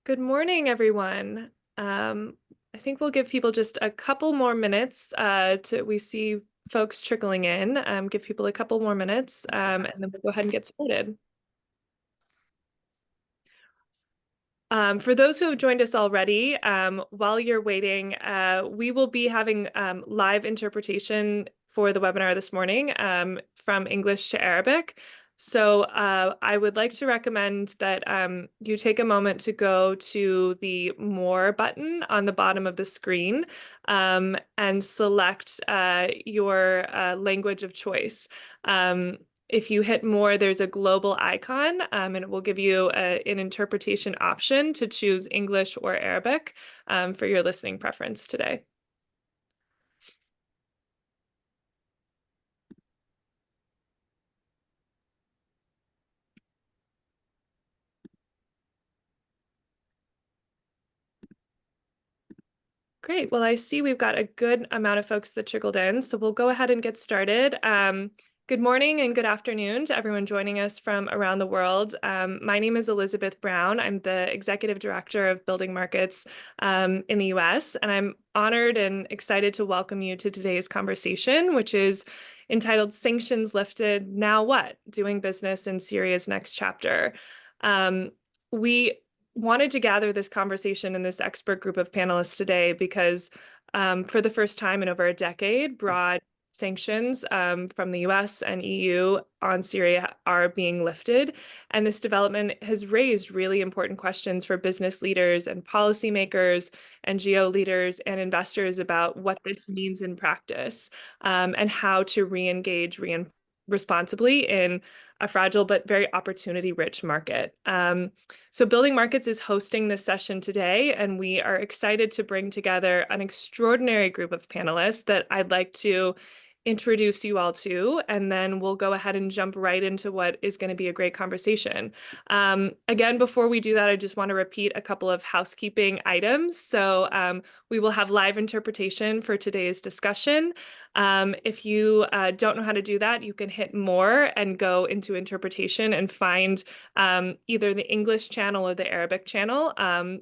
Good morning, everyone. I think we'll give people just a couple more minutes we see folks trickling in. Give people a couple more minutes, and then we'll go ahead and get started. For those who have joined us already, while you're waiting, we will be having live interpretation for the webinar this morning from English to Arabic. So I would like to recommend that you take a moment to go to the More button on the bottom of the screen and select your language of choice. If you hit more, there's a global icon, and it will give you an interpretation option to choose English or Arabic for your listening preference today. Great. Well, I see we've got a good amount of folks that trickled in, so we'll go ahead and get started. Good morning and good afternoon to everyone joining us from around the world. My name is Elizabeth Brown. I'm the Executive Director of Building Markets in the US, and I'm honored and excited to welcome you to today's conversation, which is entitled Sanctions Lifted, Now What? Doing Business in Syria's Next Chapter. We wanted to gather this conversation in this expert group of panelists today because for the first time in over a decade, broad sanctions from the US and EU on Syria are being lifted. And this development has raised really important questions for business leaders and policymakers, NGO leaders, and investors about what this means in practice and how to re-engage responsibly in a fragile but very opportunity-rich market. So Building Markets is hosting this session today, and we are excited to bring together an extraordinary group of panelists that I'd like to introduce you all to, and then we'll go ahead and jump right into what is going to be a great conversation. Again, before we do that, I just want to repeat a couple of housekeeping items. So we will have live interpretation for today's discussion. If you don't know how to do that, you can hit more and go into interpretation and find either the English channel or the Arabic channel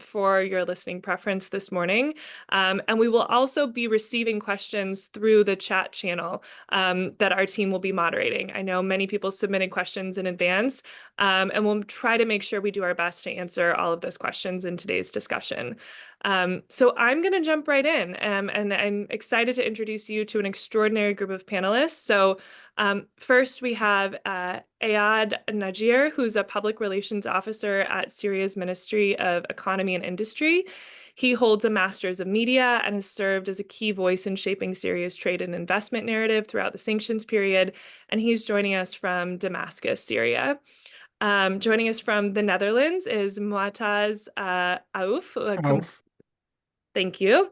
for your listening preference this morning. And we will also be receiving questions through the chat channel that our team will be moderating. I know many people submitted questions in advance, and we'll try to make sure we do our best to answer all of those questions in today's discussion. So I'm going to jump right in, and I'm excited to introduce you to an extraordinary group of panelists. So first we have Ayad Najir, who's a public relations officer at Syria's Ministry of Economy and Industry. He holds a master's of media and has served as a key voice in shaping Syria's trade and investment narrative throughout the sanctions period, and he's joining us from Damascus, Syria. Joining us from the Netherlands is Muataz Aouf. Thank you.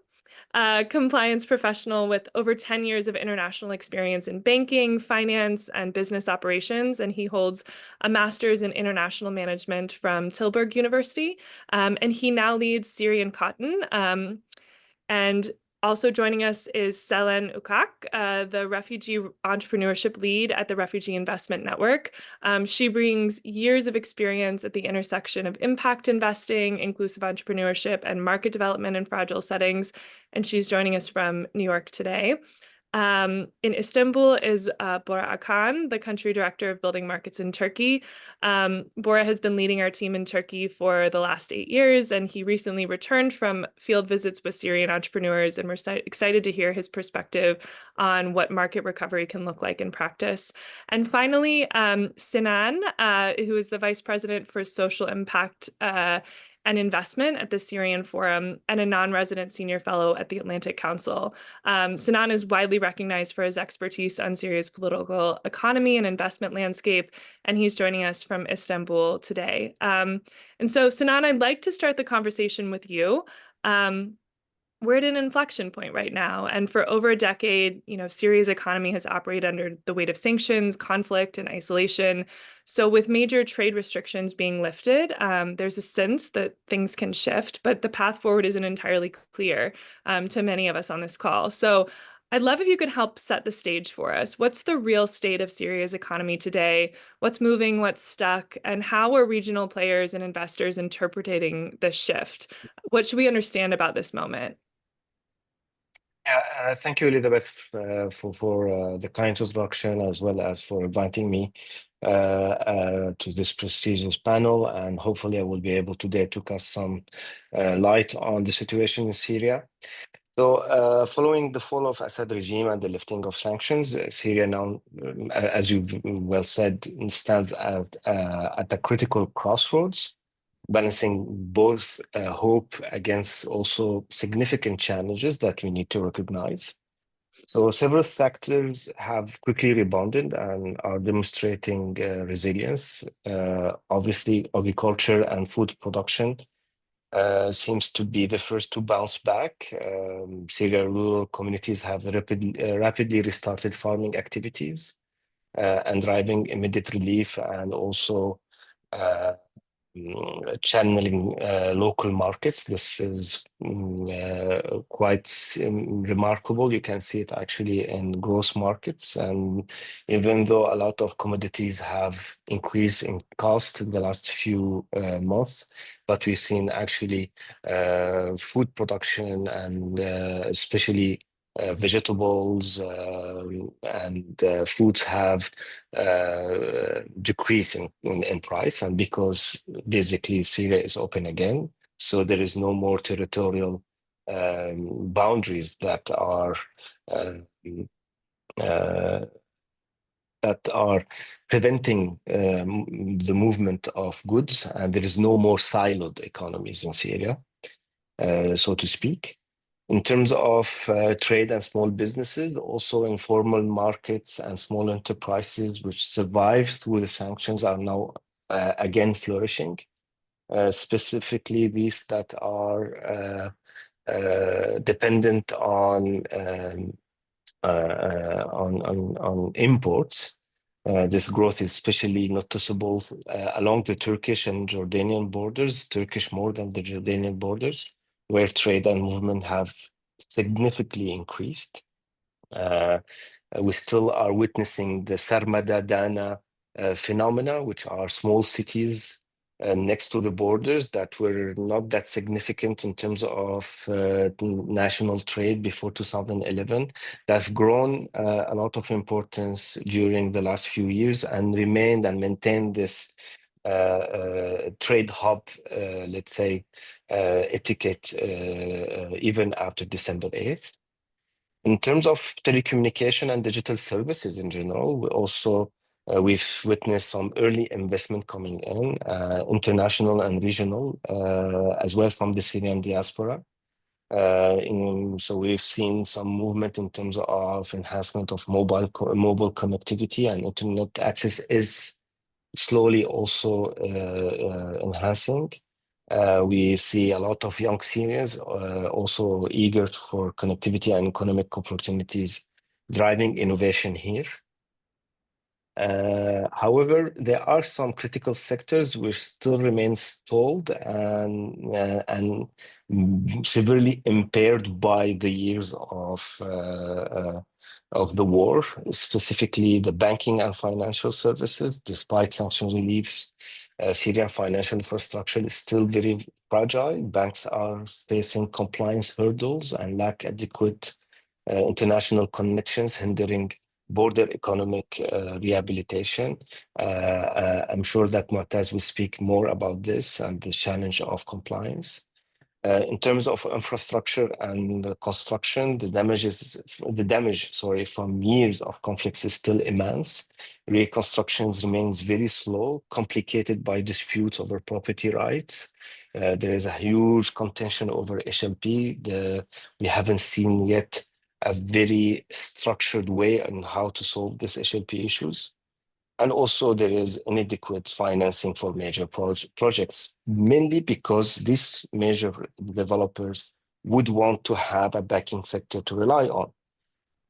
Compliance professional with over 10 years of international experience in banking, finance, and business operations, and he holds a master's in international management from Tilburg University, and he now leads Syrian Cotton. And also joining us is Selen Ukak, the refugee entrepreneurship lead at the Refugee Investment Network. She brings years of experience at the intersection of impact investing, inclusive entrepreneurship, and market development in fragile settings. And she's joining us from New York today. In Istanbul is Bora Akan, the country director of Building Markets in Turkey. Bora has been leading our team in Turkey for the last 8 years, and he recently returned from field visits with Syrian entrepreneurs, and we're excited to hear his perspective on what market recovery can look like in practice. And finally, Sinan, who is the vice president for social impact and investment at the Syrian Forum and a non-resident senior fellow at the Atlantic Council. Sinan is widely recognized for his expertise on Syria's political economy and investment landscape, and he's joining us from Istanbul today. And so, Sinan, I'd like to start the conversation with you. We're at an inflection point right now, and for over a decade, Syria's economy has operated under the weight of sanctions, conflict, and isolation. So with major trade restrictions being lifted, there's a sense that things can shift, but the path forward isn't entirely clear to many of us on this call. So I'd love if you could help set the stage for us. What's the real state of Syria's economy today? What's moving, what's stuck, and how are regional players and investors interpreting the shift? What should we understand about this moment? Yeah, thank you, Elizabeth, for the kind introduction as well as for inviting me to this prestigious panel. And hopefully, I will be able today to cast some light on the situation in Syria. So, following the fall of Assad regime and the lifting of sanctions, Syria now, as you've well said, stands at a critical crossroads, balancing both hope against also significant challenges that we need to recognize. So several sectors have quickly rebounded and are demonstrating resilience. Obviously, agriculture and food production seems to be the first to bounce back. Syria rural communities have rapidly restarted farming activities and driving immediate relief and also uh, channeling local markets. This is quite remarkable. You can see it actually in gross markets. And even though a lot of commodities have increased in cost in the last few months, but we've seen actually food production and especially vegetables and fruits have decreased in price, and because basically Syria is open again, so there is no more territorial boundaries uh, uh, that are preventing the movement of goods, and there is no more siloed economies in Syria, so to speak. In terms of trade and small businesses, also informal markets and small enterprises which survived through the sanctions are now again flourishing, specifically these that are dependent on imports. This growth is especially noticeable along the Turkish and Jordanian borders, Turkish more than the Jordanian borders, where trade and movement have significantly increased. Uh, we still are witnessing the Sarmada Dana phenomena, which are small cities next to the borders that were not that significant in terms of national trade before 2011, that have grown a lot of importance during the last few years and remained and maintained this trade hub, let's say, etiquette even after December 8th. In terms of telecommunication and digital services in general, we've witnessed some early investment coming in, international and regional, as well from the Syrian diaspora. So we've seen some movement in terms of enhancement of mobile connectivity, and internet access is slowly also enhancing. We see a lot of young Syrians also eager for connectivity and economic opportunities, driving innovation here. However, there are some critical sectors which still remain stalled and severely impaired by the years of the war, specifically the banking and financial services. Despite sanction relief, Syrian financial infrastructure is still very fragile. Banks are facing compliance hurdles and lack adequate international connections, hindering border economic rehabilitation. I'm sure that Mu'taz will speak more about this and the challenge of compliance. In terms of infrastructure and construction, the damage, sorry, from years of conflicts is still immense. Reconstructions remains very slow, complicated by disputes over property rights. There is a huge contention over HLP. We haven't seen yet a very structured way on how to solve these HLP issues. And also there is inadequate financing for major projects, mainly because these major developers would want to have a backing sector to rely on.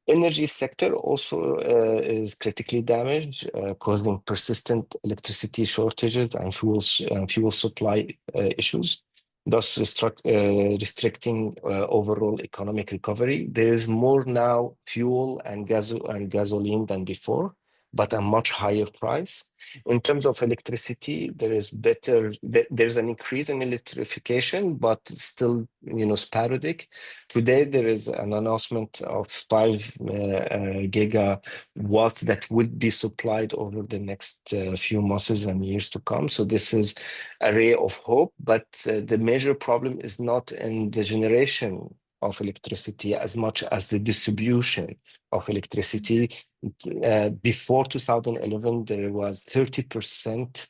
Energy sector also is critically damaged, causing persistent electricity shortages and fuel supply issues. thus restricting overall economic recovery. There is more now fuel and gasoline than before, but a much higher price. In terms of electricity, there's an increase in electrification, but still, sporadic. Today, there is an announcement of 5 gigawatt that would be supplied over the next few months and years to come. So this is a ray of hope, but the major problem is not in the generation of electricity as much as the distribution of electricity. Before 2011, there was 30%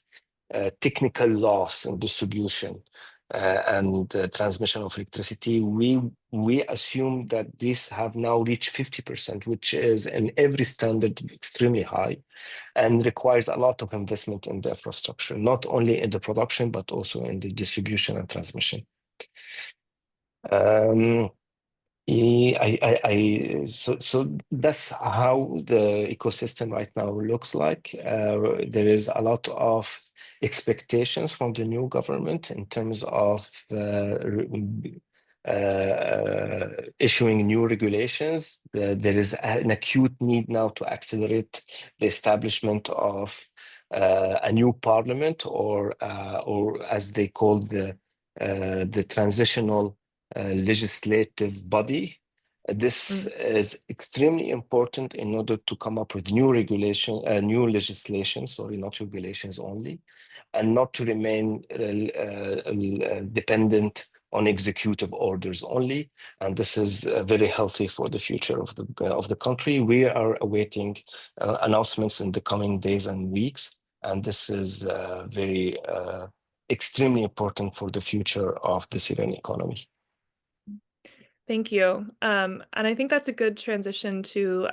technical loss in distribution and transmission of electricity. We assume that these have now reached 50%, which is in every standard extremely high and requires a lot of investment in the infrastructure, not only in the production, but also in the distribution and transmission. So that's how the ecosystem right now looks like. There is a lot of expectations from the new government in terms of issuing new regulations. There is an acute need now to accelerate the establishment of a new parliament, or as they call the transitional legislative body. This is extremely important in order to come up with new legislation, sorry, not regulations only, and not to remain dependent on executive orders only. And this is very healthy for the future of the country. We are awaiting announcements in the coming days and weeks, and this is very extremely important for the future of the Syrian economy. Thank you. And I think that's a good transition to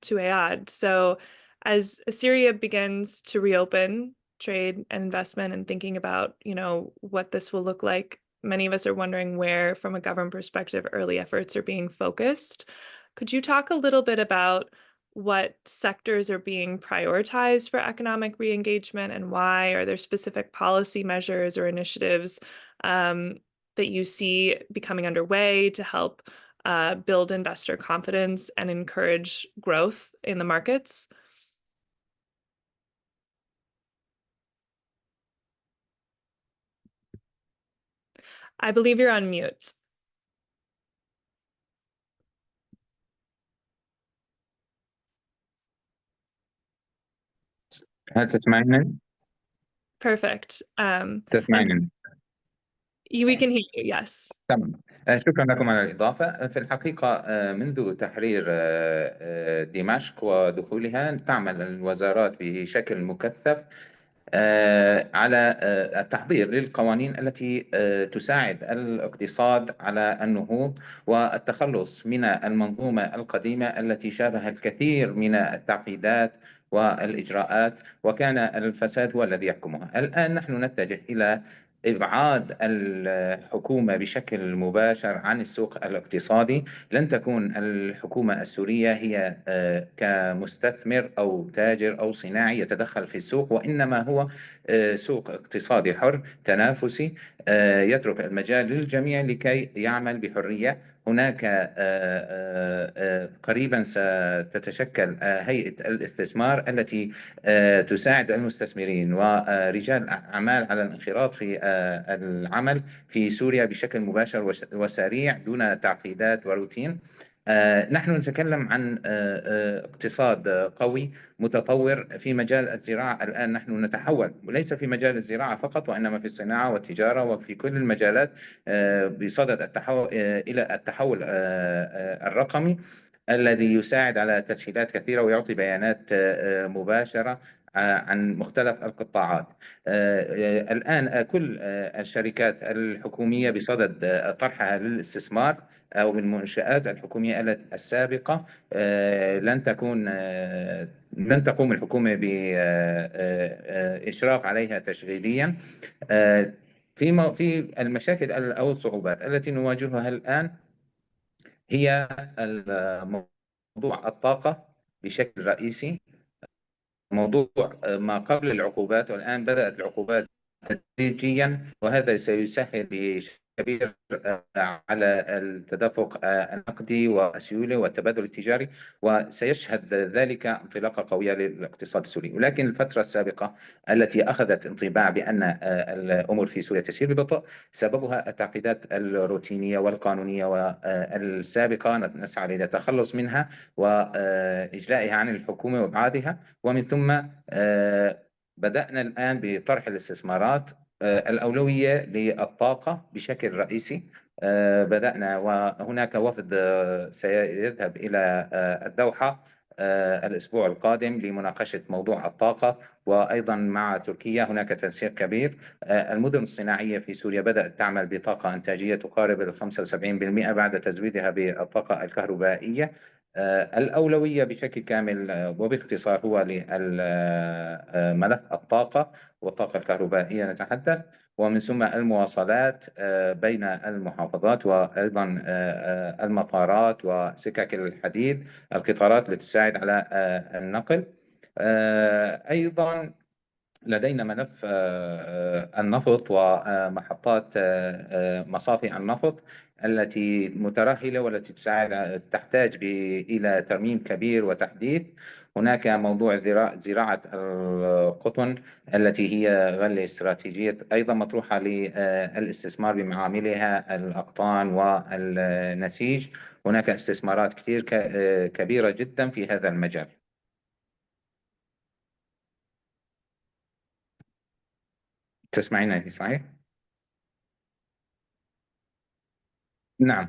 Ayad. So as Syria begins to reopen trade and investment and thinking about, what this will look like, many of us are wondering where, from a government perspective, early efforts are being focused. Could you talk a little bit about what sectors are being prioritized for economic re-engagement and why? Are there specific policy measures or initiatives that you see becoming underway to help build investor confidence and encourage growth in the markets? I believe you're on mute. هل تسمعني؟ Perfect. تسمعني؟ We can hear you, yes. تمام. شكرا لكم على الإضافة. في الحقيقة منذ تحرير دمشق ودخولها تعمل الوزارات بشكل مكثف على التحضير للقوانين التي تساعد الاقتصاد على النهوض والتخلص من المنظومة القديمة التي شابه الكثير من التعقيدات والإجراءات، وكان الفساد هو الذي يحكمها. الآن نحن نتجه إلى إبعاد الحكومة بشكل مباشر عن السوق الاقتصادي. لن تكون الحكومة السورية هي كمستثمر أو تاجر أو صناعي يتدخل في السوق، وإنما هو سوق اقتصادي حر تنافسي يترك المجال للجميع لكي يعمل بحرية. هناك قريبا ستتشكل هيئة الاستثمار التي تساعد المستثمرين ورجال أعمال على الانخراط في العمل في سوريا بشكل مباشر وسريع دون تعقيدات وروتين. نحن نتكلم عن اقتصاد قوي متطور في مجال الزراعة. الآن نحن نتحول، وليس في مجال الزراعة فقط، وإنما في الصناعة والتجارة وفي كل المجالات بصدد التحول إلى التحول الرقمي الذي يساعد على تسهيلات كثيرة ويعطي بيانات مباشرة عن مختلف القطاعات. الآن كل الشركات الحكومية بصدد طرحها للاستثمار أو المنشآت الحكومية السابقة لن تقوم الحكومة بإشراف عليها تشغيليا. في المشاكل أو الصعوبات التي نواجهها الآن هي موضوع الطاقة بشكل رئيسي، موضوع ما قبل العقوبات، والآن بدأت العقوبات تدريجيا، وهذا سيسهل بشكل كبير على التدفق النقدي والسيولة والتبادل التجاري، وسيشهد ذلك انطلاقة قوية للاقتصاد السوري. ولكن الفترة السابقة التي أخذت انطباع بأن الأمور في سوريا تسير ببطء سببها التعقيدات الروتينية والقانونية والسابقة نسعى للتخلص منها وإجلائها عن الحكومة وإبعادها. ومن ثم بدأنا الآن بطرح الاستثمارات. الأولوية للطاقة بشكل رئيسي. بدأنا وهناك وفد سيذهب إلى الدوحة الأسبوع القادم لمناقشة موضوع الطاقة، وأيضا مع تركيا هناك تنسيق كبير. المدن الصناعية في سوريا بدأت تعمل بطاقة إنتاجية تقارب 75% بعد تزويدها بالطاقة الكهربائية. الأولوية بشكل كامل وباختصار هو لملف الطاقة والطاقة الكهربائية نتحدث، ومن ثم المواصلات بين المحافظات، وأيضا المطارات وسكك الحديد، القطارات لتساعد على النقل. أيضا لدينا ملف النفط ومحطات مصافي النفط التي مترهلة والتي تحتاج إلى ترميم كبير وتحديث. هناك موضوع زراعة القطن التي هي غلة استراتيجية أيضا مطروحة للاستثمار بمعاملها الأقطان والنسيج. هناك استثمارات كثير كبيرة جدا في هذا المجال. تسمعينني صحيح؟ نعم.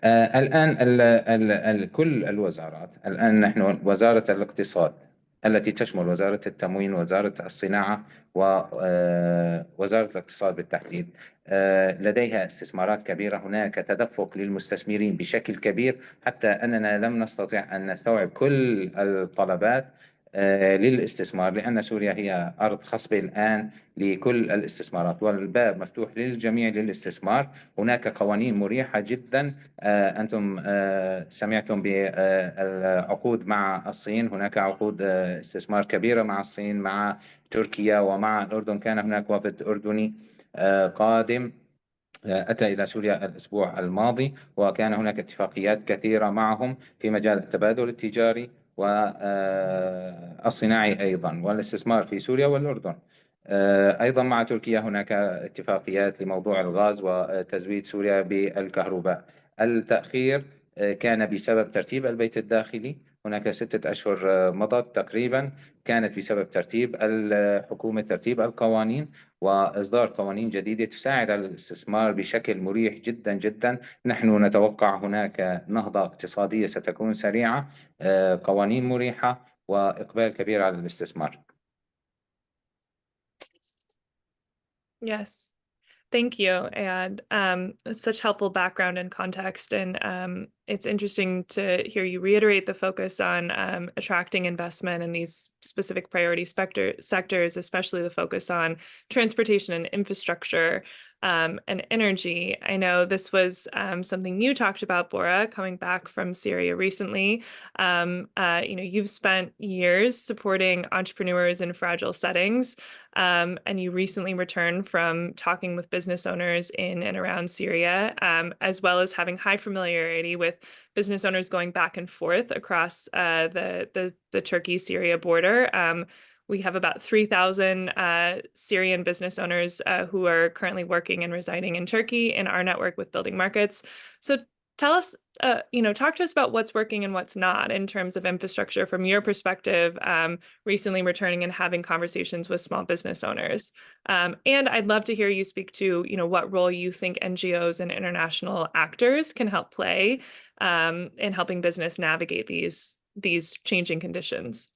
الآن كل الوزارات، الآن نحن وزارة الاقتصاد التي تشمل وزارة التموين ووزارة الصناعة ووزارة الاقتصاد بالتحديد، لديها استثمارات كبيرة. هناك تدفق للمستثمرين بشكل كبير حتى أننا لم نستطع أن نستوعب كل الطلبات للاستثمار، لأن سوريا هي أرض خصبة الآن لكل الاستثمارات، والباب مفتوح للجميع للاستثمار. هناك قوانين مريحة جدا. أنتم سمعتم بالعقود مع الصين. هناك عقود استثمار كبيرة مع الصين، مع تركيا ومع الأردن. كان هناك وفد أردني قادم أتى إلى سوريا الأسبوع الماضي، وكان هناك اتفاقيات كثيرة معهم في مجال التبادل التجاري والصناعي أيضا، والاستثمار في سوريا والأردن. أيضا مع تركيا هناك اتفاقيات لموضوع الغاز وتزويد سوريا بالكهرباء. التأخير كان بسبب ترتيب البيت الداخلي. هناك 6 أشهر مضت تقريبا، كانت بسبب ترتيب الحكومة، ترتيب القوانين وإصدار قوانين جديدة تساعد على الاستثمار بشكل مريح جدا جدا. نحن نتوقع هناك نهضة اقتصادية ستكون سريعة، قوانين مريحة وإقبال كبير على الاستثمار. Yes. Thank you. And such helpful background and context. And it's interesting to hear you reiterate the focus on attracting investment in these specific priority sectors, especially the focus on transportation and infrastructure and energy. I know this was something you talked about, Bora, coming back from Syria recently. You've spent years supporting entrepreneurs in fragile settings. And you recently returned from talking with business owners in and around Syria, as well as having high familiarity with business owners going back and forth across the Turkey-Syria border. We have about 3,000 Syrian business owners who are currently working and residing in Turkey in our network with Building Markets. So tell us, talk to us about what's working and what's not in terms of infrastructure from your perspective, recently returning and having conversations with small business owners. And I'd love to hear you speak to, what role you think NGOs and international actors can help play in helping business navigate these changing conditions.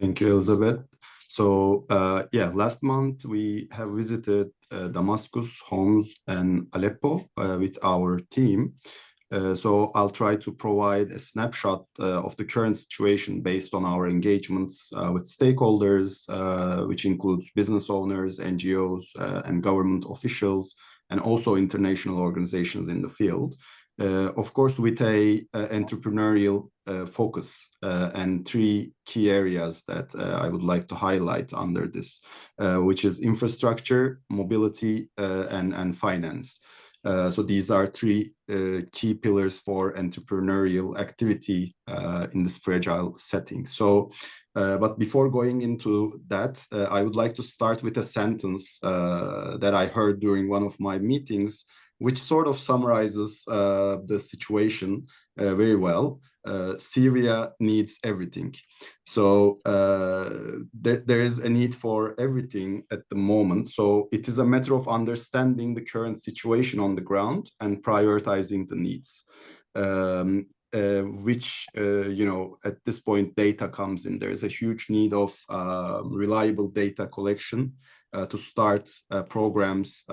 Thank you, Elizabeth. So last month we have visited Damascus, Homs, and Aleppo with our team. So I'll try to provide a snapshot of the current situation based on our engagements with stakeholders, which includes business owners, NGOs, and government officials, and also international organizations in the field. of course, with a entrepreneurial focus and 3 key areas that I would like to highlight under this, which is infrastructure, mobility, and finance. So these are 3 key pillars for entrepreneurial activity in this fragile setting. So, but before going into that, I would like to start with a sentence that I heard during one of my meetings, which sort of summarizes the situation very well. Syria needs everything. So there is a need for everything at the moment. So it is a matter of understanding the current situation on the ground and prioritizing the needs. Which, you know, at this point, data comes in. There is a huge need of reliable data collection to start programs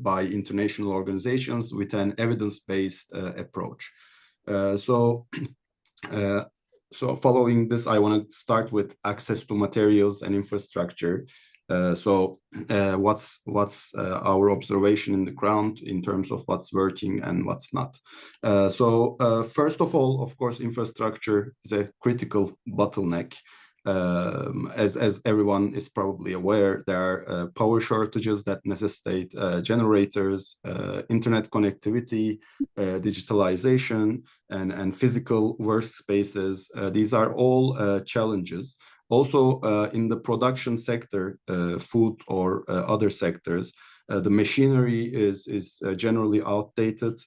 by international organizations with an evidence-based approach. So following this, I want to start with access to materials and infrastructure. What's our observation in the ground in terms of what's working and what's not? First of all, of course, infrastructure is a critical bottleneck. As everyone is probably aware, there are power shortages that necessitate generators, internet connectivity, digitalization, and physical workspaces. These are all challenges. Also, in the production sector, food or other sectors, the machinery is generally outdated,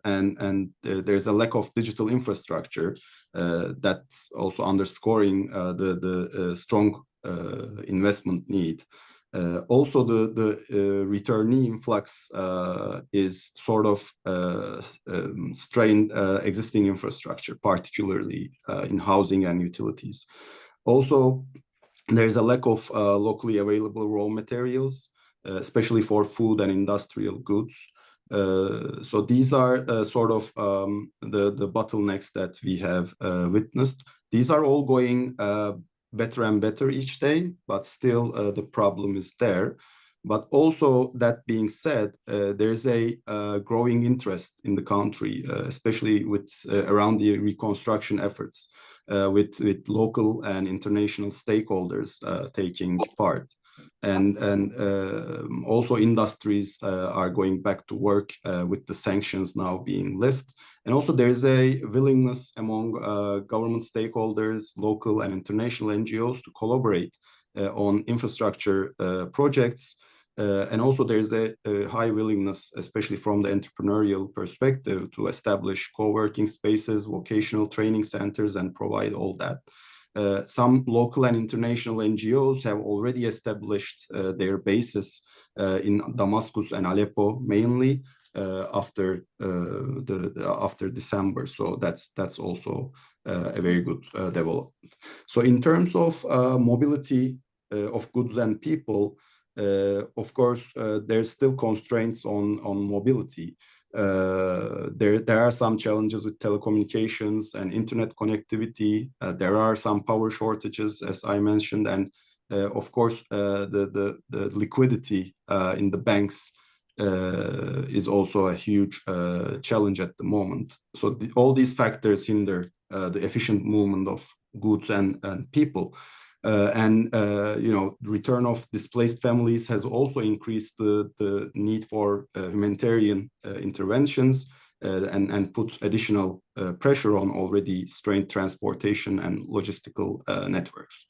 and there's a lack of digital infrastructure that's also underscoring the strong investment need. Also, the returnee influx is sort of strained existing infrastructure, particularly in housing and utilities. Also, there's a lack of locally available raw materials, especially for food and industrial goods. So these are sort of the bottlenecks that we have witnessed. These are all going better and better each day, but still the problem is there. But also, that being said, there's a growing interest in the country, especially with around the reconstruction efforts, with local and international stakeholders taking part. And also industries are going back to work with the sanctions now being lifted. And also there's a willingness among government stakeholders, local and international NGOs to collaborate on infrastructure projects. And also there's a high willingness, especially from the entrepreneurial perspective, to establish co-working spaces, vocational training centers, and provide all that. Some local and international NGOs have already established their bases in Damascus and Aleppo, mainly after December. So that's also a very good development. So in terms of mobility of goods and people, of course, there's still constraints on mobility. There are some challenges with telecommunications and internet connectivity. There are some power shortages, as I mentioned, and of course, the liquidity in the banks is also a huge challenge at the moment. So all these factors hinder the efficient movement of goods and people. You know, return of displaced families has also increased the need for humanitarian interventions and put additional pressure on already strained transportation and logistical networks.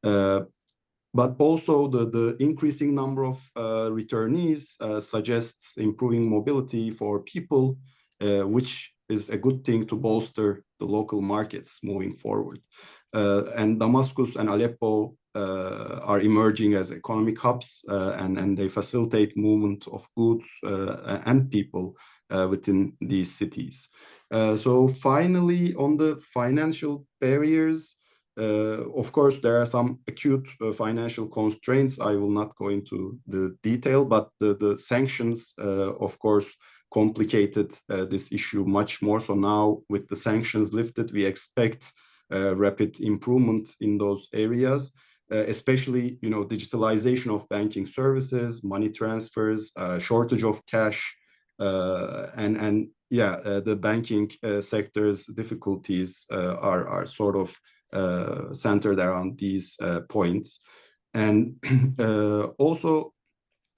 But also the increasing number of returnees suggests improving mobility for people, which is a good thing to bolster the local markets moving forward. And Damascus and Aleppo are emerging as economic hubs, and they facilitate movement of goods and people within these cities. So finally, on the financial barriers, of course, there are some acute financial constraints. I will not go into the detail, but the sanctions, of course, complicated this issue much more. So now with the sanctions lifted, we expect rapid improvement in those areas, especially, you know, digitalization of banking services, money transfers, shortage of cash, And yeah, the banking sector's difficulties are sort of centered around these points. And also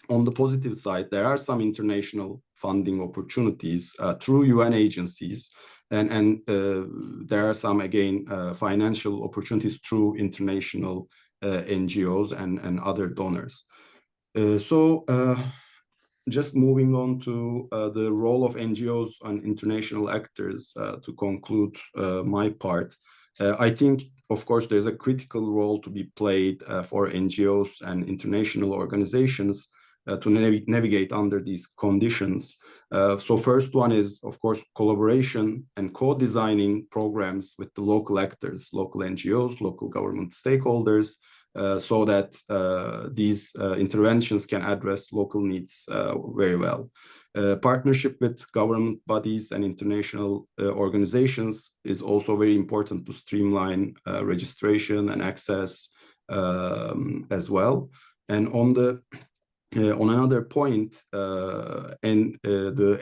on the positive side, there are some international funding opportunities through UN agencies, and there are some, again, financial opportunities through international NGOs and other donors. So just moving on to the role of NGOs and international actors to conclude my part, I think, of course, there's a critical role to be played for NGOs and international organizations to navigate under these conditions. So first one is, of course, collaboration and co-designing programs with the local actors, local NGOs, local government stakeholders, so that these interventions can address local needs very well. Partnership with government bodies and international organizations is also very important to streamline registration and access as well. And on another point, the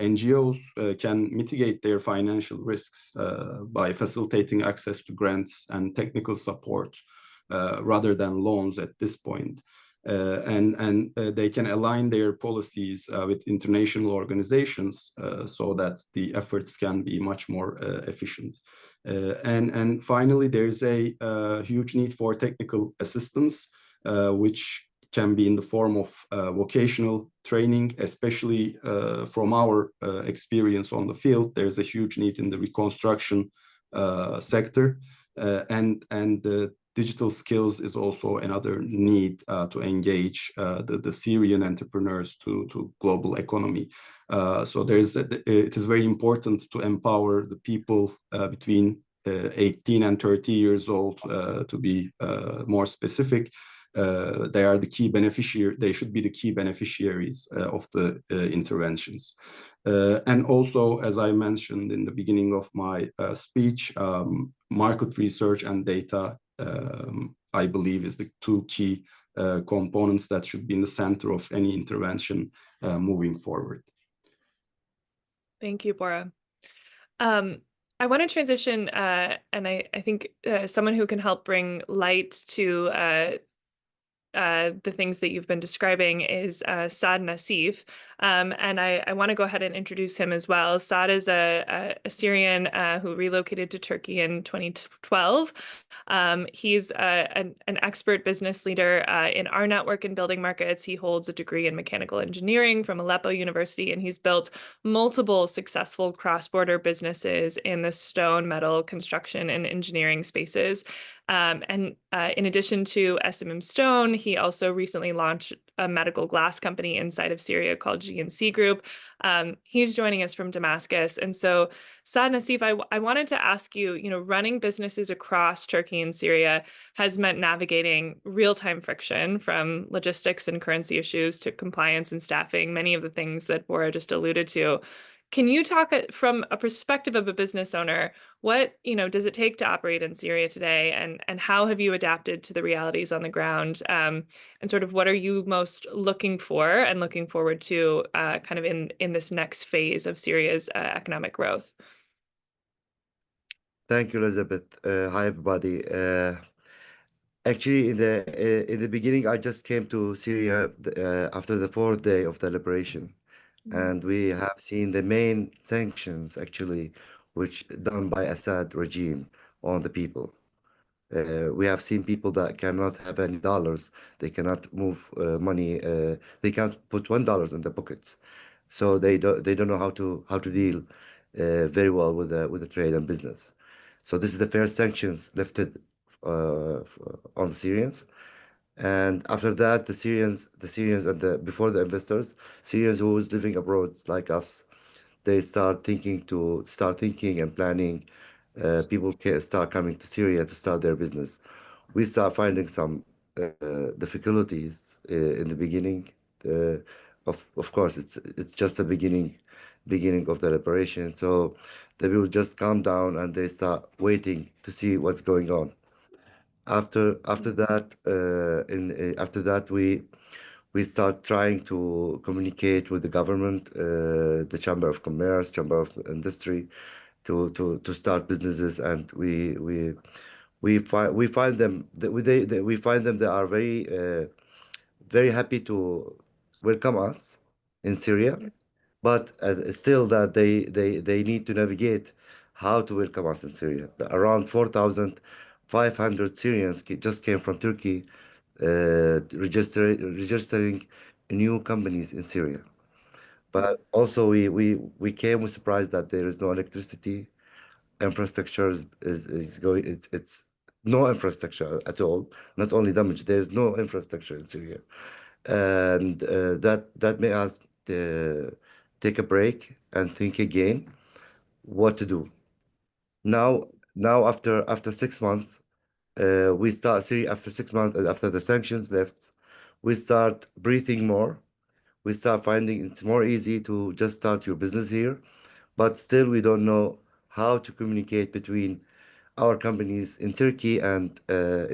NGOs can mitigate their financial risks by facilitating access to grants and technical support rather than loans at this point. And they can align their policies with international organizations so that the efforts can be much more efficient. And finally, there's a huge need for technical assistance, which can be in the form of vocational training, especially from our experience on the field. There's a huge need in the reconstruction sector, and digital skills is also another need to engage the Syrian entrepreneurs to global economy. So it is very important to empower the people between 18 and 30 years old, to be more specific. They are the key beneficiary. They should be the key beneficiaries of the interventions. And also, as I mentioned in the beginning of my speech, market research and data, I believe, is the two key components that should be in the center of any intervention moving forward. Thank you, Bora. I want to transition, and I think someone who can help bring light to the things that you've been describing is Saad Nassif. And I want to go ahead and introduce him as well. Saad is a Syrian who relocated to Turkey in 2012. He's an expert business leader in our network in building markets. He holds a degree in mechanical engineering from Aleppo University, and he's built multiple successful cross-border businesses in the stone, metal, construction, and engineering spaces. And in addition to SMM Stone, he also recently launched a medical glass company inside of Syria called GNC Group. He's joining us from Damascus. And so, Saad Nassif, I wanted to ask you, running businesses across Turkey and Syria has meant navigating real-time friction, from logistics and currency issues to compliance and staffing, many of the things that Bora just alluded to. Can you talk from a perspective of a business owner, what does it take to operate in Syria today, and how have you adapted to the realities on the ground, and sort of what are you most looking for and looking forward to kind of in this next phase of Syria's economic growth? Thank you, Elizabeth. Hi, everybody. Actually, in the beginning, I just came to Syria after the fourth day of the liberation. And we have seen the main sanctions, actually, which done by Assad regime on the people. We have seen people that cannot have any dollars. They cannot move money. They can't put $1 in their pockets. So they don't know how to deal very well with the trade and business. So this is the first sanctions lifted on the Syrians. And after that, the Syrians and before the investors, Syrians who was living abroad like us, they start thinking and planning. People start coming to Syria to start their business. We start finding some difficulties in the beginning. Of course, it's just the beginning of the liberation. So they will just calm down and they start waiting to see what's going on. After that, we we start trying to communicate with the government, the Chamber of Commerce, Chamber of Industry, to start businesses, and we find them that we find them, they are very happy to welcome us in Syria, but still that they need to navigate how to welcome us in Syria. Around 4,500 Syrians just came from Turkey, registering new companies in Syria. But also we came with surprise that there is no electricity. Infrastructure is going, it's no infrastructure at all, not only damage, there's no infrastructure in Syria. And that made us take a break and think again what to do. Now after 6 months, we start Syria. After 6 months, after the sanctions left, we start breathing more. We start finding it's more easy to just start your business here, but still we don't know how to communicate between our companies in Turkey and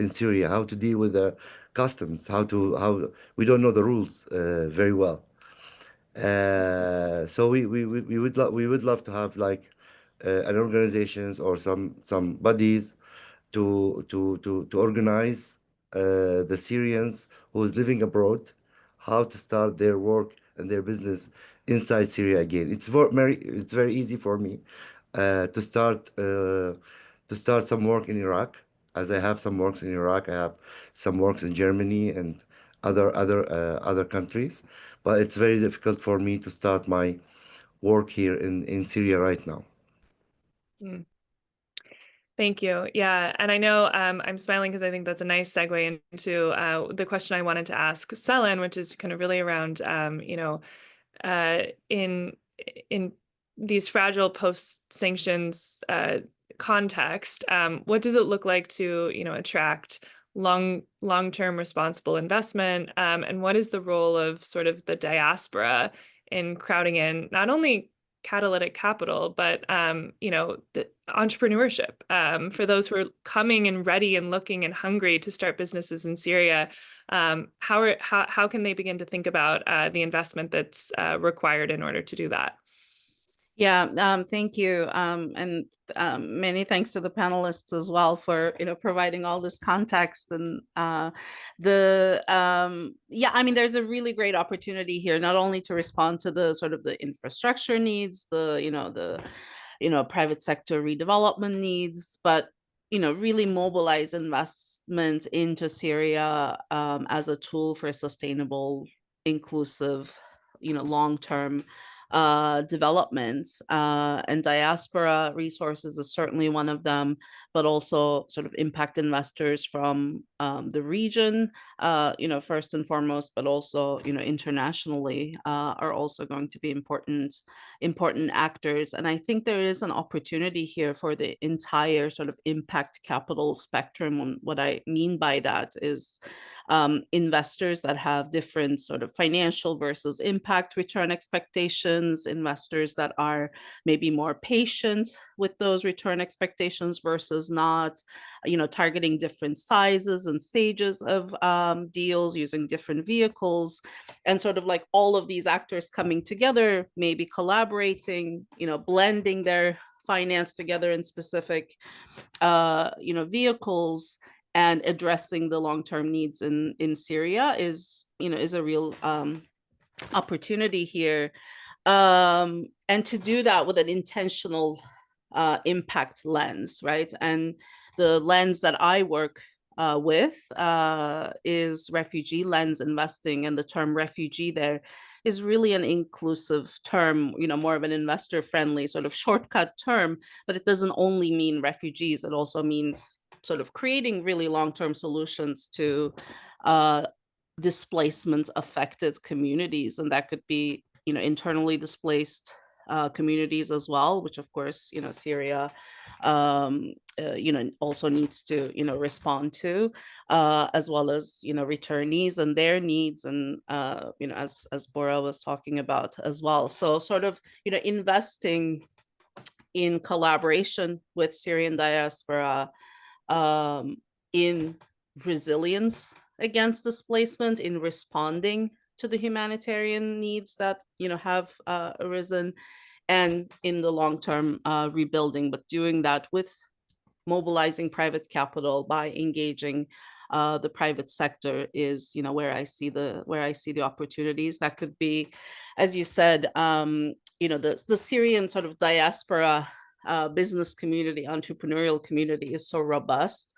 in Syria, how to deal with the customs, how we don't know the rules very well. So we would love to have like an organizations or some bodies to organize the Syrians who is living abroad, how to start their work and their business inside Syria again. It's very easy for me to start some work in Iraq, as I have some works in Iraq. I have some works in Germany and other countries, but it's very difficult for me to start my work here in Syria right now. Mm. Thank you. Yeah, and I know I'm smiling because I think that's a nice segue into the question I wanted to ask Selen, which is kind of really around, in these fragile post-sanctions context, what does it look like to, attract long-term responsible investment, and what is the role of sort of the diaspora in crowding in not only catalytic capital, but the entrepreneurship for those who are coming and ready and looking and hungry to start businesses in Syria. How can they begin to think about the investment that's required in order to do that? Yeah, thank you. And many thanks to the panelists as well for, providing all this context. And I mean, there's a really great opportunity here, not only to respond to the sort of the infrastructure needs, the private sector redevelopment needs, but really mobilize investment into Syria as a tool for sustainable, inclusive, long-term developments, and diaspora resources is certainly one of them, but also sort of impact investors from the region, first and foremost, but also, internationally are also going to be important actors. And I think there is an opportunity here for the entire sort of impact capital spectrum. And what I mean by that is investors that have different sort of financial versus impact return expectations, investors that are maybe more patient with those return expectations versus not, targeting different sizes and stages of deals, using different vehicles, and sort of like all of these actors coming together, maybe collaborating, blending their finance together in specific vehicles, and addressing the long-term needs in Syria is a real opportunity here, and to do that with an intentional impact lens, right? And the lens that I work with is refugee lens investing, and the term refugee there is really an inclusive term, more of an investor friendly sort of shortcut term, but it doesn't only mean refugees, it also means sort of creating really long-term solutions to displacement affected communities. And that could be, internally displaced communities as well, which of course, Syria, also needs to, respond to, as well as, returnees and their needs, and, as Bora was talking about as well. So sort of, investing in collaboration with Syrian diaspora in resilience against displacement, in responding to the humanitarian needs that have arisen, and in the long term rebuilding, but doing that with mobilizing private capital by engaging the private sector is where I see the opportunities. That could be, as you said, the Syrian sort of diaspora business community, entrepreneurial community is so robust,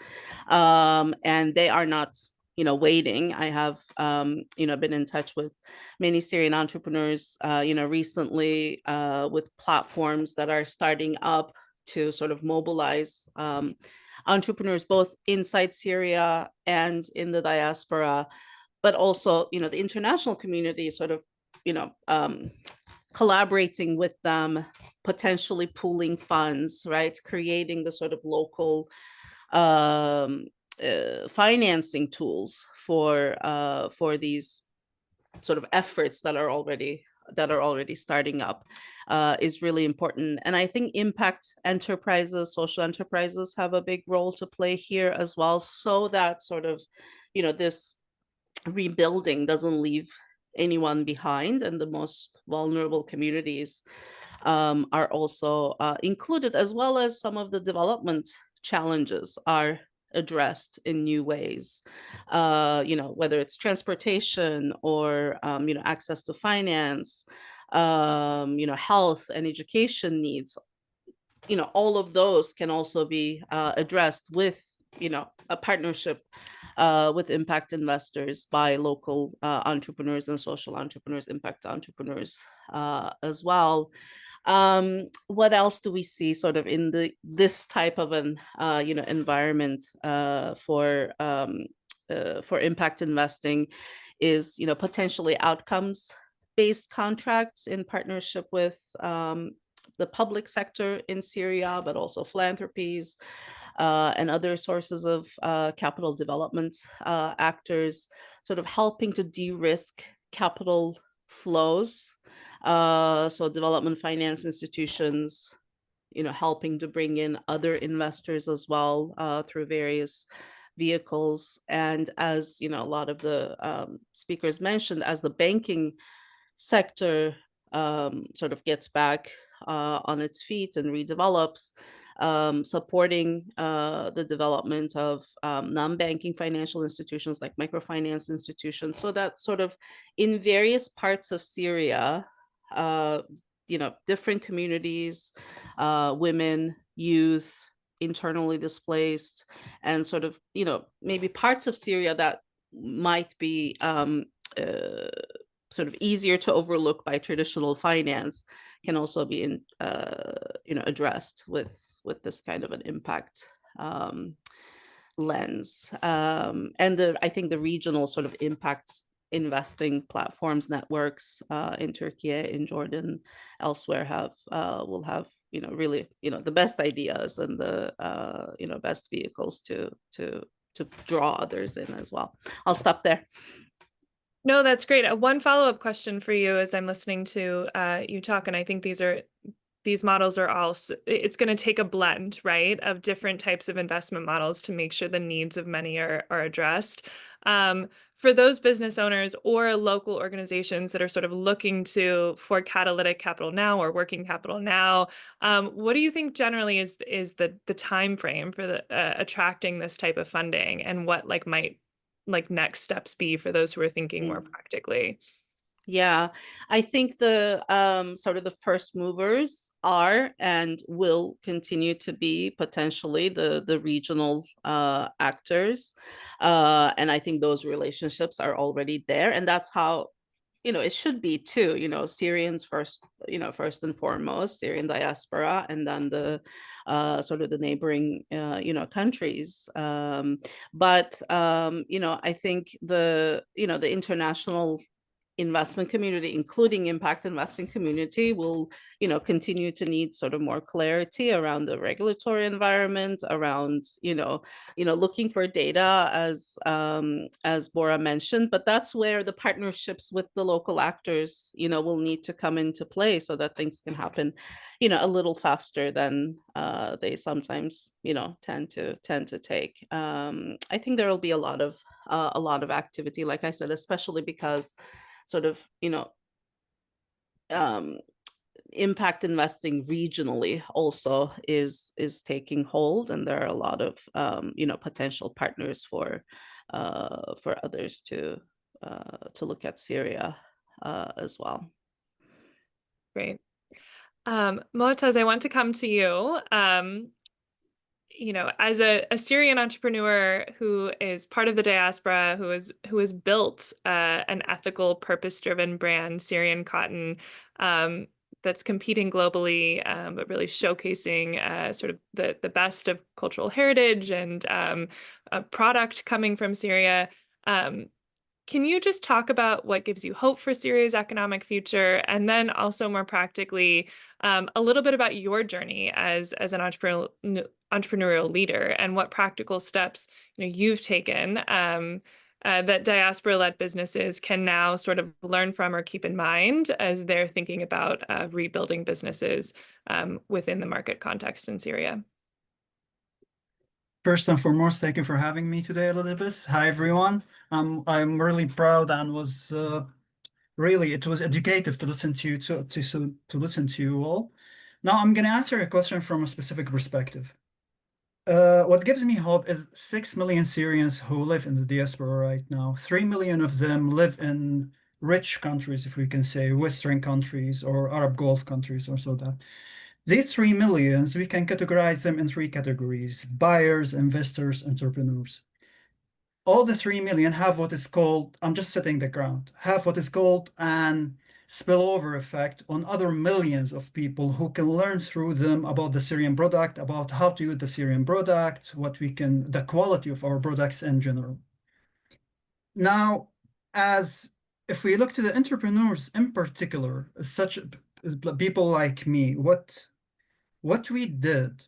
and they are not waiting. I have been in touch with many Syrian entrepreneurs recently with platforms that are starting up to sort of mobilize entrepreneurs both inside Syria and in the diaspora, but also the international community sort of collaborating with them, potentially pooling funds, right, creating the sort of local financing tools for these sort of efforts that are already starting up is really important. And I think impact enterprises, social enterprises have a big role to play here as well, so that sort of this rebuilding doesn't leave anyone behind, and the most vulnerable communities are also included, as well as some of the development challenges are addressed in new ways, whether it's transportation or access to finance, health and education needs. All of those can also be addressed with a partnership with impact investors by local entrepreneurs and social entrepreneurs, impact entrepreneurs as well. What else do we see sort of in this type of an environment for impact investing is potentially outcomes based contracts in partnership with the public sector in Syria, but also philanthropies and other sources of capital development actors, sort of helping to de-risk capital flows. So development finance institutions, helping to bring in other investors as well through various vehicles. And as a lot of the speakers mentioned, as the banking sector sort of gets back on its feet and redevelops, supporting the development of non-banking financial institutions like microfinance institutions, so that sort of in various parts of Syria, different communities, women, youth, internally displaced, and sort of maybe parts of Syria that might be sort of easier to overlook by traditional finance can also be addressed with this kind of an impact lens. And I think the regional sort of impact investing platforms, networks in Turkey, in Jordan, elsewhere will have really the best ideas and the best vehicles to draw others in as well. I'll stop there. No, that's great. One follow-up question for you as I'm listening to you talk, and I think these models are all, it's going to take a blend, right, of different types of investment models to make sure the needs of many are addressed. For those business owners or local organizations that are sort of looking for catalytic capital now or working capital now, what do you think generally is the time frame for attracting this type of funding, and what might next steps be for those who are thinking more practically? Yeah, I think the sort of the first movers are and will continue to be potentially the regional actors, and I think those relationships are already there, and that's how it should be too. Syrians first, first and foremost, Syrian diaspora, and then the sort of the neighboring countries. But I think the international investment community, including impact investing community, will continue to need sort of more clarity around the regulatory environment, around looking for data, as Bora mentioned. But that's where the partnerships with the local actors will need to come into play, so that things can happen a little faster than they sometimes tend to take. I think there will be a lot of activity, like I said, especially because sort of, impact investing regionally also is taking hold, and there are a lot of potential partners for others to look at Syria as well. Great. Moataz, I want to come to you. As a Syrian entrepreneur who is part of the diaspora, who has built an ethical, purpose-driven brand, Syrian Cotton, that's competing globally, but really showcasing sort of the best of cultural heritage and a product coming from Syria. Can you just talk about what gives you hope for Syria's economic future, and then also more practically, a little bit about your journey as an entrepreneurial leader and what practical steps you've taken that diaspora-led businesses can now sort of learn from or keep in mind as they're thinking about rebuilding businesses within the market context in Syria? First and foremost, thank you for having me today, Elizabeth. Hi, everyone. I'm really proud and was really, it was educative to listen to you to listen to you all. Now I'm going to answer a question from a specific perspective. What gives me hope is 6 million Syrians who live in the diaspora right now. 3 million of them live in rich countries, if we can say, Western countries or Arab Gulf countries or so that. These 3 millions, we can categorize them in 3 categories: buyers, investors, entrepreneurs. All the 3 million have what is called, I'm just setting the ground, have what is called an spillover effect on other millions of people who can learn through them about the Syrian product, about how to use the Syrian product, the quality of our products in general. Now, if we look to the entrepreneurs in particular, such people like me, what we did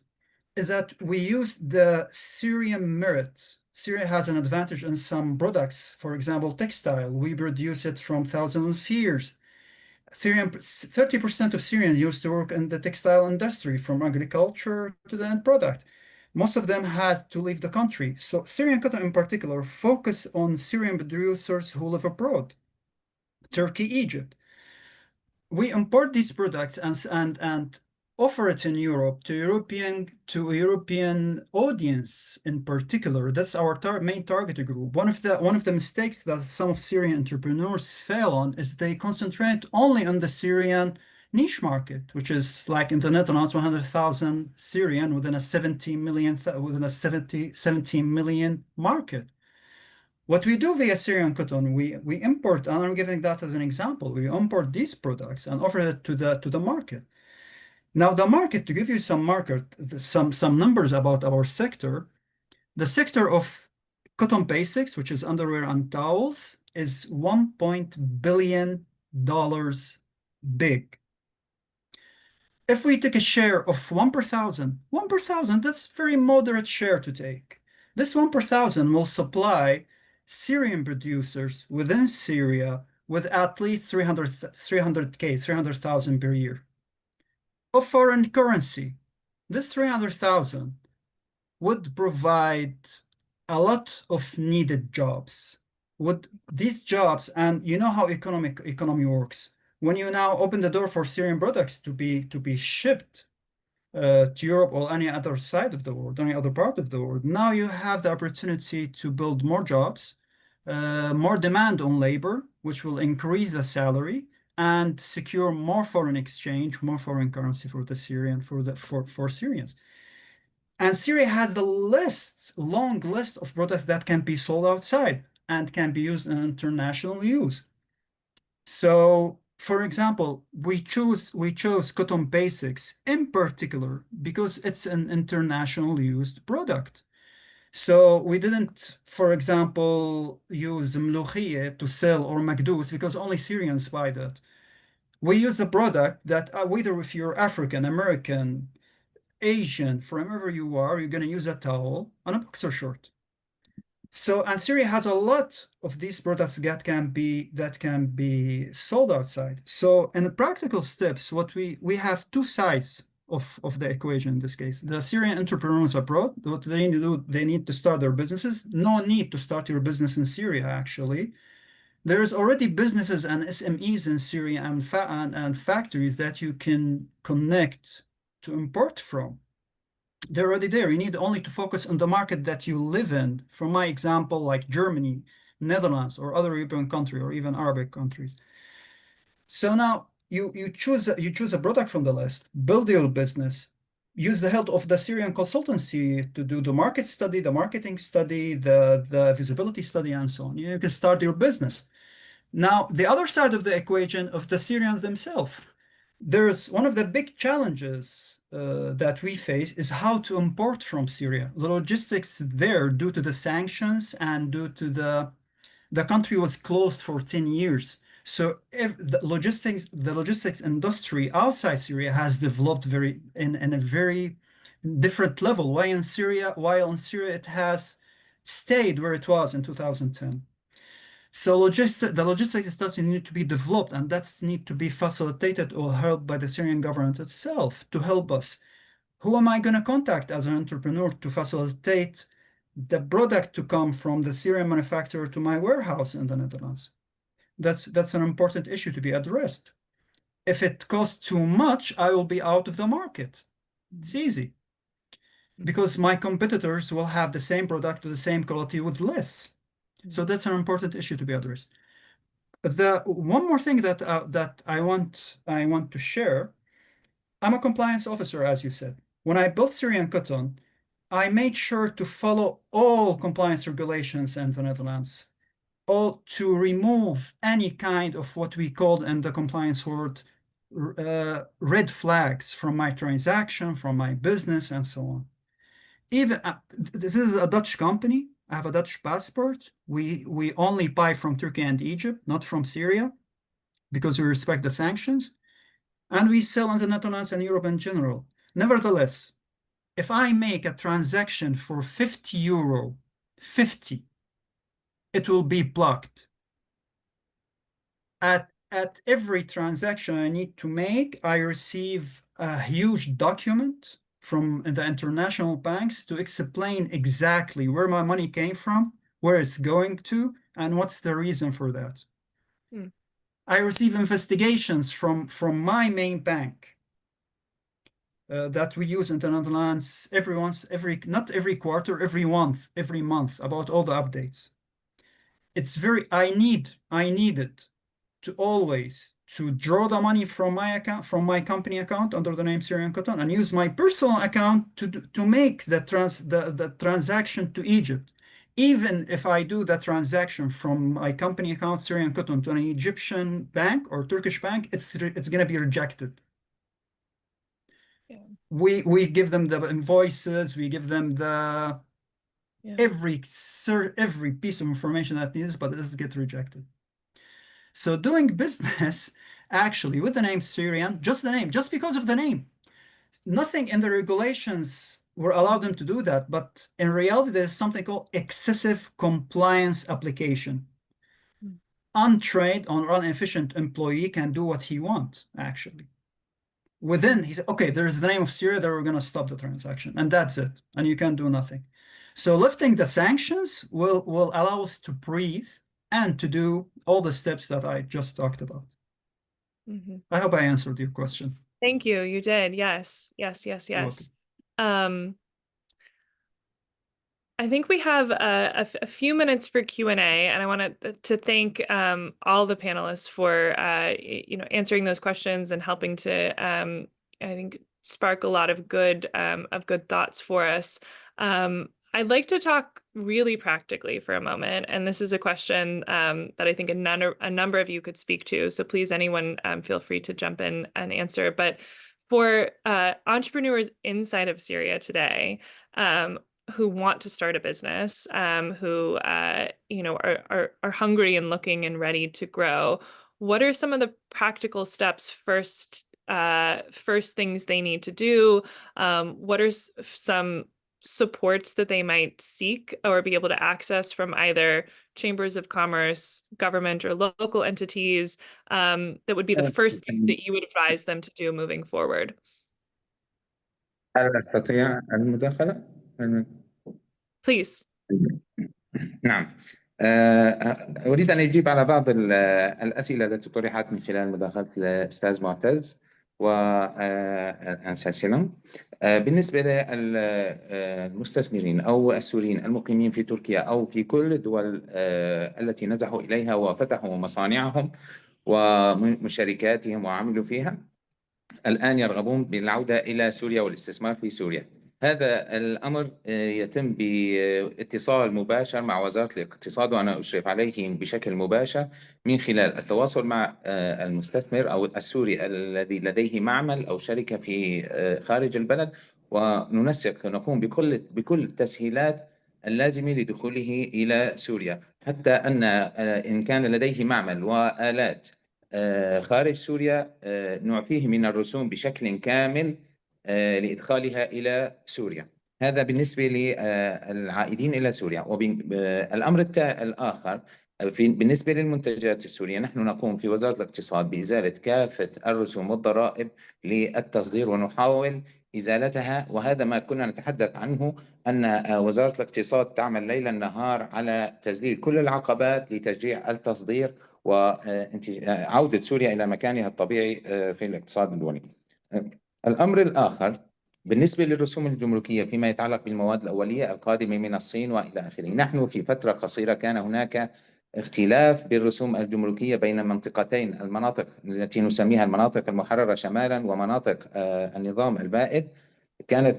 is that we used the Syrian merit. Syria has an advantage in some products. For example, textile. We produce it from thousands of years. 30% of Syrians used to work in the textile industry, from agriculture to the end product. Most of them had to leave the country. So Syrian cotton in particular focus on Syrian producers who live abroad, Turkey, Egypt. We import these products and offer it in Europe to a European audience in particular. That's our main target group. One of the mistakes that some of Syrian entrepreneurs fail on is they concentrate only on the Syrian niche market, which is like in the Netherlands, 100,000 Syrian within a 17 million market. What we do via Syrian cotton, we import, and I'm giving that as an example. We import these products and offer it to the market. Now, the market, to give you some numbers about our sector, the sector of cotton basics, which is underwear and towels, is $1 billion big. If we take a share of 1 per thousand, that's a very moderate share to take. This 1 per thousand will supply Syrian producers within Syria with at least 300,000 per year. Of foreign currency, this 300,000 would provide a lot of needed jobs. These jobs, and you know how economy works. When you now open the door for Syrian products to be shipped to Europe or any other side of the world, any other part of the world, now you have the opportunity to build more jobs, more demand on labor, which will increase the salary and secure more foreign exchange, more foreign currency for Syrians. And Syria has the long list of products that can be sold outside and can be used in international use. So, for example, we chose cotton basics in particular because it's an international used product. So we didn't, for example, use mloukhiyeh to sell or makdous because only Syrians buy that. We use a product that whether if you're African, American, Asian, from wherever you are, you're going to use a towel and a boxer short. So, and Syria has a lot of these products that can be sold outside. So, in practical steps, what we have 2 sides of the equation in this case. The Syrian entrepreneurs abroad, what they need to do, they need to start their businesses. No need to start your business in Syria, actually. There's already businesses and SMEs in Syria and factories that you can connect to import from. They're already there. You need only to focus on the market that you live in. From my example, like Germany, Netherlands, or other European country, or even Arabic countries. So now you choose a product from the list, build your business, use the help of the Syrian consultancy to do the market study, the marketing study, the visibility study, and so on. You can start your business. Now, the other side of the equation of the Syrians themselves, there's one of the big challenges that we face is how to import from Syria. The logistics there, due to the sanctions and due to the country was closed for 10 years. So if the logistics industry outside Syria has developed in a very different level. While in Syria it has stayed where it was in 2010. So the logistics industry need to be developed, and that's need to be facilitated or helped by the Syrian government itself to help us. Who am I going to contact as an entrepreneur to facilitate the product to come from the Syrian manufacturer to my warehouse in the Netherlands? That's an important issue to be addressed. If it costs too much, I will be out of the market. It's easy because my competitors will have the same product with the same quality with less. So that's an important issue to be addressed. The one more thing that I want to share, I'm a compliance officer, as you said. When I built Syrian cotton, I made sure to follow all compliance regulations in the Netherlands, all to remove any kind of what we called in the compliance world red flags from my transaction, from my business, and so on. Even this is a Dutch company. I have a Dutch passport. We only buy from Turkey and Egypt, not from Syria, because we respect the sanctions. And we sell in the Netherlands and Europe in general. Nevertheless, if I make a transaction for 50 euro, 50, it will be blocked. At every transaction I need to make, I receive a huge document from the international banks to explain exactly where my money came from, where it's going to, and what's the reason for that. I receive investigations from my main bank that we use in the Netherlands not every quarter, every month about all the updates. I need it to always to draw the money from my account, from my company account under the name Syrian Cotton, and use my personal account to make the transaction to Egypt. Even if I do the transaction from my company account Syrian Cotton to an Egyptian bank or Turkish bank, it's going to be rejected. Yeah. We give them the invoices, we give them the every piece of information that needs, but it does get rejected. So doing business actually with the name Syrian, just the name, just because of the name, nothing in the regulations will allow them to do that. But in reality, there's something called excessive compliance application. Untrained or inefficient employee can do what he wants, actually. Within, he said, okay, there's the name of Syria, that we're going to stop the transaction, and that's it. And you can do nothing. So lifting the sanctions will allow us to breathe and to do all the steps that I just talked about. I hope I answered your question. Thank you. You did. Yes. I think we have a few minutes for Q&A, and I wanted to thank all the panelists for answering those questions and helping to I think spark a lot of good thoughts for us. I'd like to talk really practically for a moment, and this is a question that I think a number of you could speak to. So please, anyone, feel free to jump in and answer. But for entrepreneurs inside of Syria today, who want to start a business, who are hungry and looking and ready to grow, what are some of the practical steps first things they need to do? What are some supports that they might seek or be able to access from either chambers of commerce, government, or local entities, that would be the first thing that you would advise them to do moving forward? هل أستطيع المداخلة؟ Please. نعم. أريد أن أجيب على بعض الأسئلة التي طرحت من خلال مداخلة الأستاذ معتز وأنسة سلم. بالنسبة للمستثمرين أو السوريين المقيمين في تركيا أو في كل الدول التي نزحوا إليها وفتحوا مصانعهم وشركاتهم وعملوا فيها، الآن يرغبون بالعودة إلى سوريا والاستثمار في سوريا. هذا الأمر يتم باتصال مباشر مع وزارة الاقتصاد، وأنا أشرف عليه بشكل مباشر من خلال التواصل مع المستثمر أو السوري الذي لديه معمل أو شركة في خارج البلد، وننسق نقوم بكل التسهيلات اللازمة لدخوله إلى سوريا، حتى أن إن كان لديه معمل وآلات خارج سوريا نعفيه من الرسوم بشكل كامل لإدخالها إلى سوريا. هذا بالنسبة للعائدين إلى سوريا. والأمر الآخر بالنسبة للمنتجات السورية، نحن نقوم في وزارة الاقتصاد بإزالة كافة الرسوم والضرائب للتصدير ونحاول إزالتها، وهذا ما كنا نتحدث عنه، أن وزارة الاقتصاد تعمل ليلا نهار على تذليل كل العقبات لتشجيع التصدير وعودة سوريا إلى مكانها الطبيعي في الاقتصاد الدولي. الأمر الآخر بالنسبة للرسوم الجمركية فيما يتعلق بالمواد الأولية القادمة من الصين وإلى آخره، نحن في فترة قصيرة كان هناك اختلاف بالرسوم الجمركية بين منطقتين، المناطق التي نسميها المناطق المحررة شمالا ومناطق النظام البائد. كانت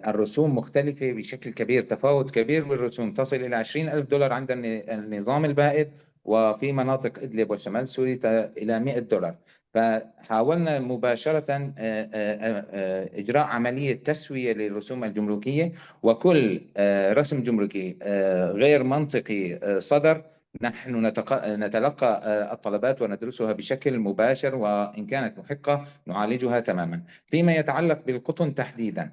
الرسوم مختلفة بشكل كبير، تفاوت كبير بالرسوم تصل إلى 20,000 دولار عند النظام البائد، وفي مناطق إدلب وشمال سوريا إلى 100 دولار. فحاولنا مباشرة إجراء عملية تسوية للرسوم الجمركية، وكل رسم جمركي غير منطقي صدر نحن نتلقى الطلبات وندرسها بشكل مباشر، وإن كانت محقة نعالجها تماما. فيما يتعلق بالقطن تحديدا،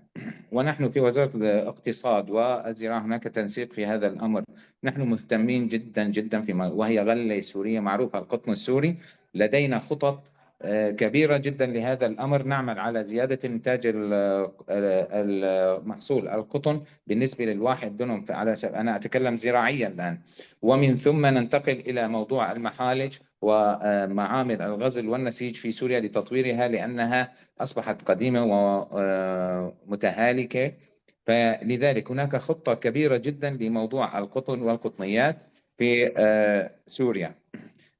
ونحن في وزارة الاقتصاد والزراعة هناك تنسيق في هذا الأمر. نحن مهتمين جدا جدا وهي غلة سورية معروفة، القطن السوري. لدينا خطط كبيرة جدا لهذا الأمر، نعمل على زيادة إنتاج المحصول القطن بالنسبة للواحد دونم، أنا أتكلم زراعيا الآن، ومن ثم ننتقل إلى موضوع المحالج ومعامل الغزل والنسيج في سوريا لتطويرها، لأنها أصبحت قديمة ومتهالكة. فلذلك هناك خطة كبيرة جدا لموضوع القطن والقطنيات في سوريا.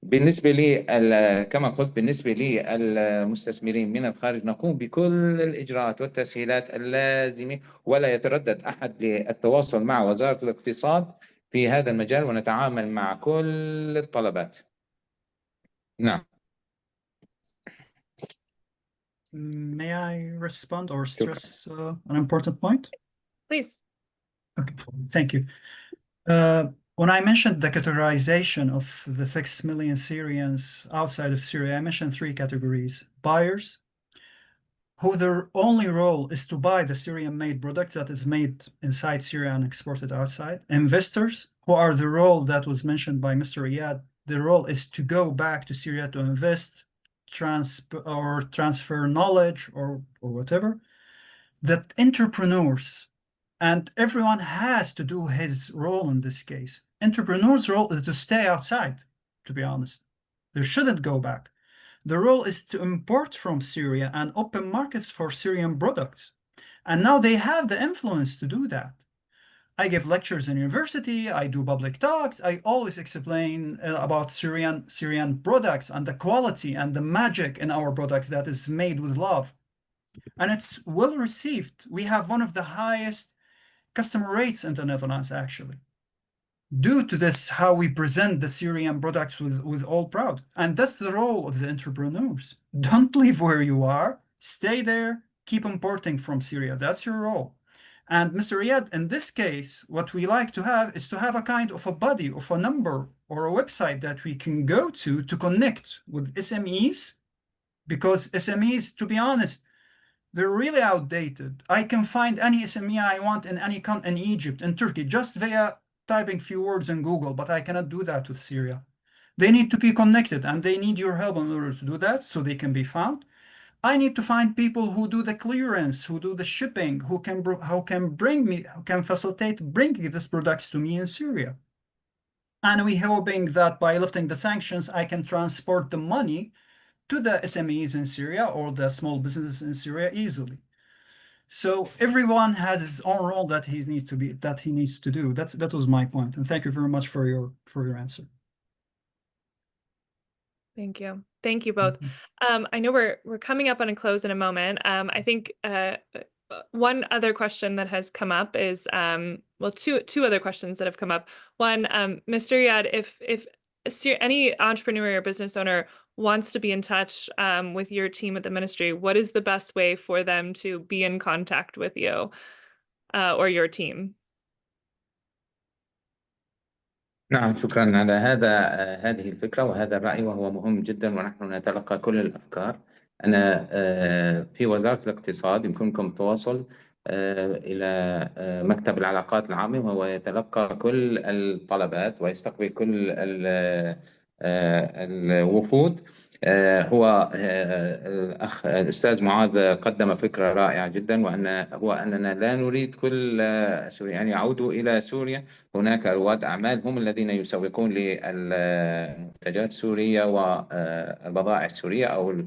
بالنسبة لي كما قلت، بالنسبة لي المستثمرين من الخارج نقوم بكل الإجراءات والتسهيلات اللازمة، ولا يتردد أحد للتواصل مع وزارة الاقتصاد في هذا المجال، ونتعامل مع كل الطلبات. نعم. May I respond or stress an important point? Please. Okay, thank you. When I mentioned the categorization of the 6 million Syrians outside of Syria, I mentioned 3 categories: buyers, who their only role is to buy the Syrian-made product that is made inside Syria and exported outside; investors, who are the role that was mentioned by Mr. Iyad, the role is to go back to Syria to invest, transfer knowledge or whatever; that entrepreneurs, and everyone has to do his role in this case. Entrepreneur's role is to stay outside, to be honest. They shouldn't go back. The role is to import from Syria and open markets for Syrian products. And now they have the influence to do that. I give lectures in university, I do public talks, I always explain about Syrian products and the quality and the magic in our products that is made with love. And it's well received. We have one of the highest customer rates in the Netherlands, actually, due to this, how we present the Syrian products with all proud. And that's the role of the entrepreneurs. Don't leave where you are, stay there, keep importing from Syria. That's your role. And Mr. Riyad, in this case, what we like to have is to have a kind of a body, of a number or a website that we can go to connect with SMEs, because SMEs, to be honest, they're really outdated. I can find any SME I want in any in Egypt, in Turkey, just via typing few words in Google, but I cannot do that with Syria. They need to be connected, and they need your help in order to do that, so they can be found. I need to find people who do the clearance, who do the shipping, who can facilitate bringing these products to me in Syria. And we're hoping that by lifting the sanctions, I can transport the money to the SMEs in Syria or the small businesses in Syria easily. So everyone has his own role that he needs to do. That was my point. And thank you very much for your answer. Thank you. Thank you both. I know we're coming up on a close in a moment. I think one other question that has come up is well, two other questions that have come up. One, Mr. Riyad, if any entrepreneur or business owner wants to be in touch with your team at the ministry, what is the best way for them to be in contact with you or your team? نعم، شكرا على هذه الفكرة وهذا الرأي، وهو مهم جدا، ونحن نتلقى كل الأفكار. أنا في وزارة الاقتصاد يمكنكم التواصل إلى مكتب العلاقات العامة، وهو يتلقى كل الطلبات ويستقبل كل الوفود. هو الأخ الأستاذ معاذ قدم فكرة رائعة جدا، هو أننا لا نريد كل سوريا أن يعودوا إلى سوريا. هناك رواد أعمال هم الذين يسوقون للمنتجات السورية والبضائع السورية أو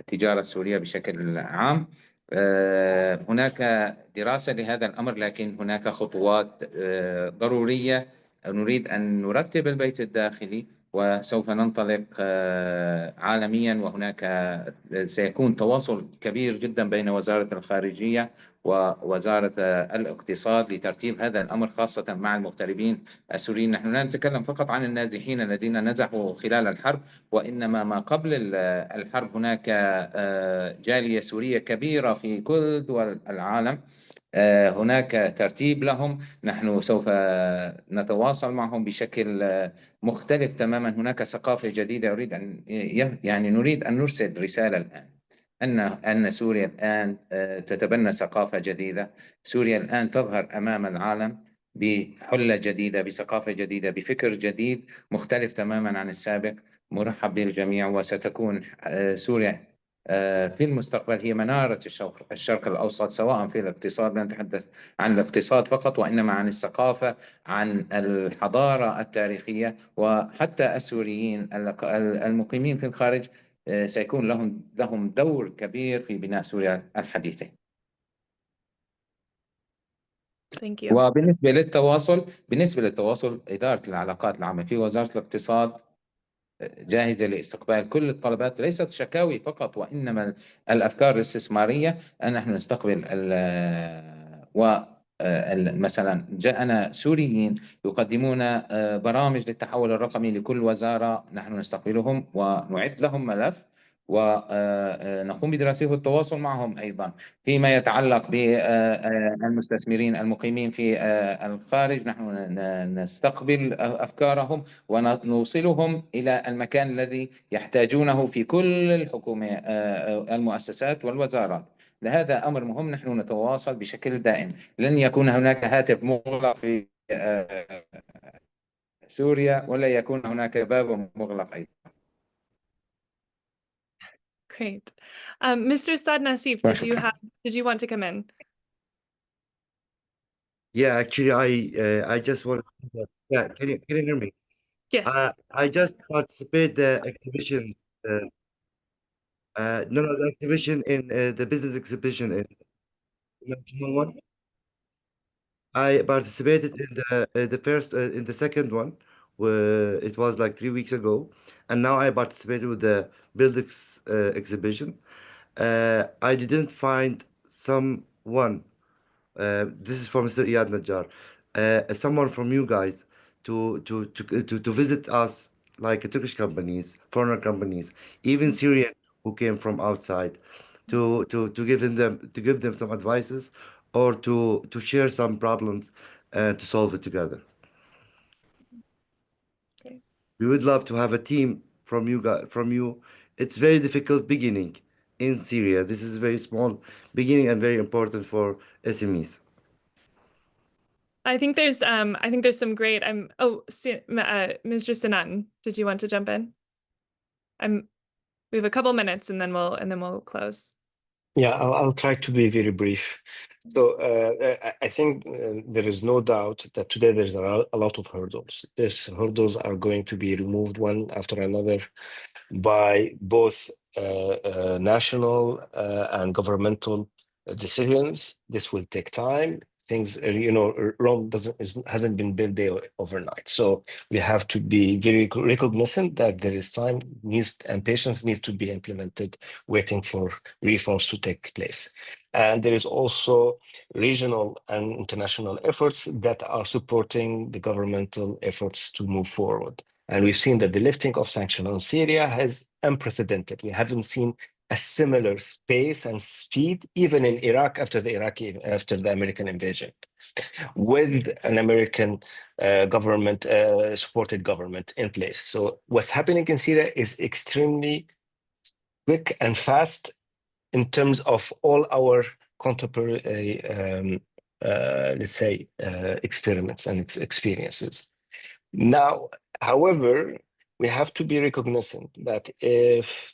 التجارة السورية بشكل عام. هناك دراسة لهذا الأمر، لكن هناك خطوات ضرورية. نريد أن نرتب البيت الداخلي وسوف ننطلق عالميا، وهناك سيكون تواصل كبير جدا بين وزارة الخارجية ووزارة الاقتصاد لترتيب هذا الأمر، خاصة مع المغتربين السوريين. نحن لا نتكلم فقط عن النازحين الذين نزحوا خلال الحرب، وإنما ما قبل الحرب. هناك جالية سورية كبيرة في كل دول العالم، هناك ترتيب لهم. نحن سوف نتواصل معهم بشكل مختلف تماما. هناك ثقافة جديدة. نريد أن نرسل رسالة الآن أن سوريا الآن تتبنى ثقافة جديدة. سوريا الآن تظهر أمام العالم بحلة جديدة، بثقافة جديدة، بفكر جديد مختلف تماما عن السابق. مرحب بالجميع، وستكون سوريا في المستقبل هي منارة الشرق الأوسط، سواء في الاقتصاد. لا نتحدث عن الاقتصاد فقط، وإنما عن الثقافة، عن الحضارة التاريخية. وحتى السوريين المقيمين في الخارج سيكون لهم دور كبير في بناء سوريا الحديثة. Thank you. وبالنسبة للتواصل إدارة العلاقات العامة في وزارة الاقتصاد جاهزة لاستقبال كل الطلبات، ليست شكاوي فقط وإنما الأفكار الاستثمارية. نحن نستقبل مثلا جاءنا سوريين يقدمون برامج للتحول الرقمي لكل وزارة، نحن نستقبلهم ونعد لهم ملف ونقوم بدراسته والتواصل معهم أيضا. فيما يتعلق بالمستثمرين المقيمين في الخارج، نحن نستقبل أفكارهم ونوصلهم إلى المكان الذي يحتاجونه في كل الحكومة، المؤسسات والوزارات. لهذا أمر مهم. نحن نتواصل بشكل دائم. لن يكون هناك هاتف مغلق في سوريا، ولا يكون هناك باب مغلق أيضا. Great. Mr. Saad Nassif, did you want to come in? Yeah, actually, I just want to say that. Yeah, can you hear me? Yes. I just participate the exhibition. No, the exhibition in the business exhibition in 1901. I participated in the first in the second one, where it was like 3 weeks ago, and now I participated with the buildings exhibition. I didn't find someone. This is for Mr. Iyad Najjar. Someone from you guys to visit us, like Turkish companies, foreign companies, even Syrian who came from outside, to give them some advices or to share some problems and to solve it together. Okay. We would love to have a team from you guys, from you. It's very difficult beginning in Syria. This is very small beginning and very important for SMEs. I think there's some great Mr. Sinan, did you want to jump in? We have a couple minutes and then we'll close. Yeah, I'll try to be very brief. So I think there is no doubt that today there's a lot of hurdles. These hurdles are going to be removed one after another by both national and governmental decisions. This will take time. Things, Rome hasn't been built there overnight. So we have to be very recognizant that there is time needs and patience needs to be implemented, waiting for reforms to take place. And there is also regional and international efforts that are supporting the governmental efforts to move forward. And we've seen that the lifting of sanctions on Syria has unprecedented. We haven't seen a similar pace and speed, even in Iraq after the American invasion, with an American government supported government in place. So what's happening in Syria is extremely quick and fast in terms of all our contemporary, let's say, experiments and experiences. Now, however, we have to be recognizant that if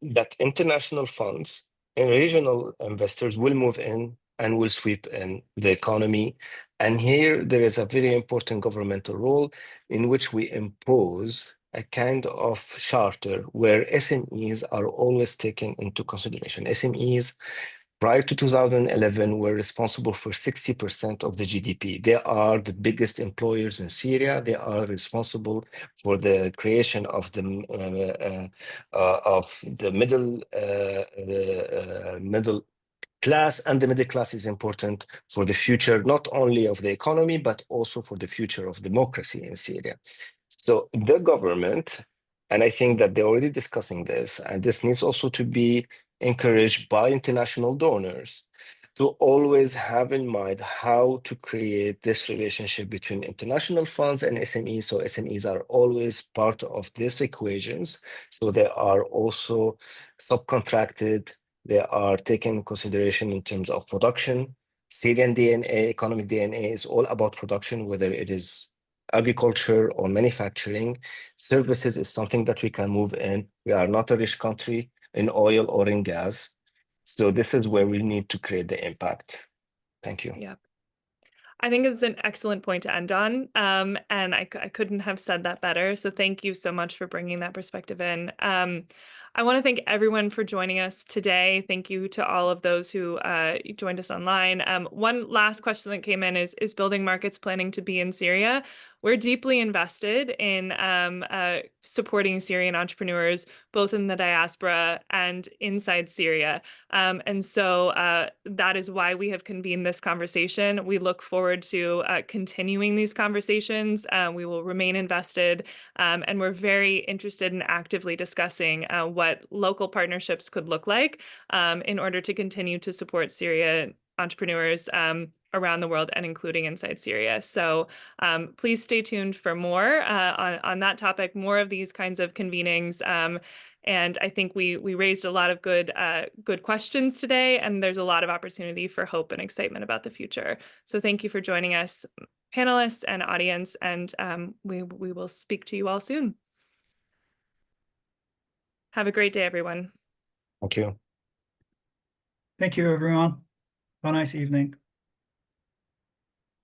that international funds and regional investors will move in and will sweep in the economy. And here there is a very important governmental role in which we impose a kind of charter where SMEs are always taken into consideration. SMEs prior to 2011 were responsible for 60% of the GDP. They are the biggest employers in Syria. They are responsible for the creation of the middle class, and the middle class is important for the future, not only of the economy, but also for the future of democracy in Syria. So the government, and I think that they're already discussing this, and this needs also to be encouraged by international donors to always have in mind how to create this relationship between international funds and SMEs. So SMEs are always part of these equations. So they are also subcontracted. They are taken into consideration in terms of production. Syrian DNA, economic DNA is all about production, whether it is agriculture or manufacturing. Services is something that we can move in. We are not a rich country in oil or in gas. So this is where we need to create the impact. Thank you. Yeah. I think it's an excellent point to end on. And I couldn't have said that better. So thank you so much for bringing that perspective in. I want to thank everyone for joining us today. Thank you to all of those who joined us online. One last question that came in is Building Markets planning to be in Syria? We're deeply invested in supporting Syrian entrepreneurs, both in the diaspora and inside Syria. And so that is why we have convened this conversation. We look forward to continuing these conversations. We will remain invested, and we're very interested in actively discussing what local partnerships could look like in order to continue to support Syrian entrepreneurs around the world and including inside Syria. So please stay tuned for more on that topic, more of these kinds of convenings. And I think we raised a lot of good questions today, and there's a lot of opportunity for hope and excitement about the future. So thank you for joining us, panelists and audience, and we will speak to you all soon. Have a great day, everyone. Thank you. Thank you, everyone. Have a nice evening.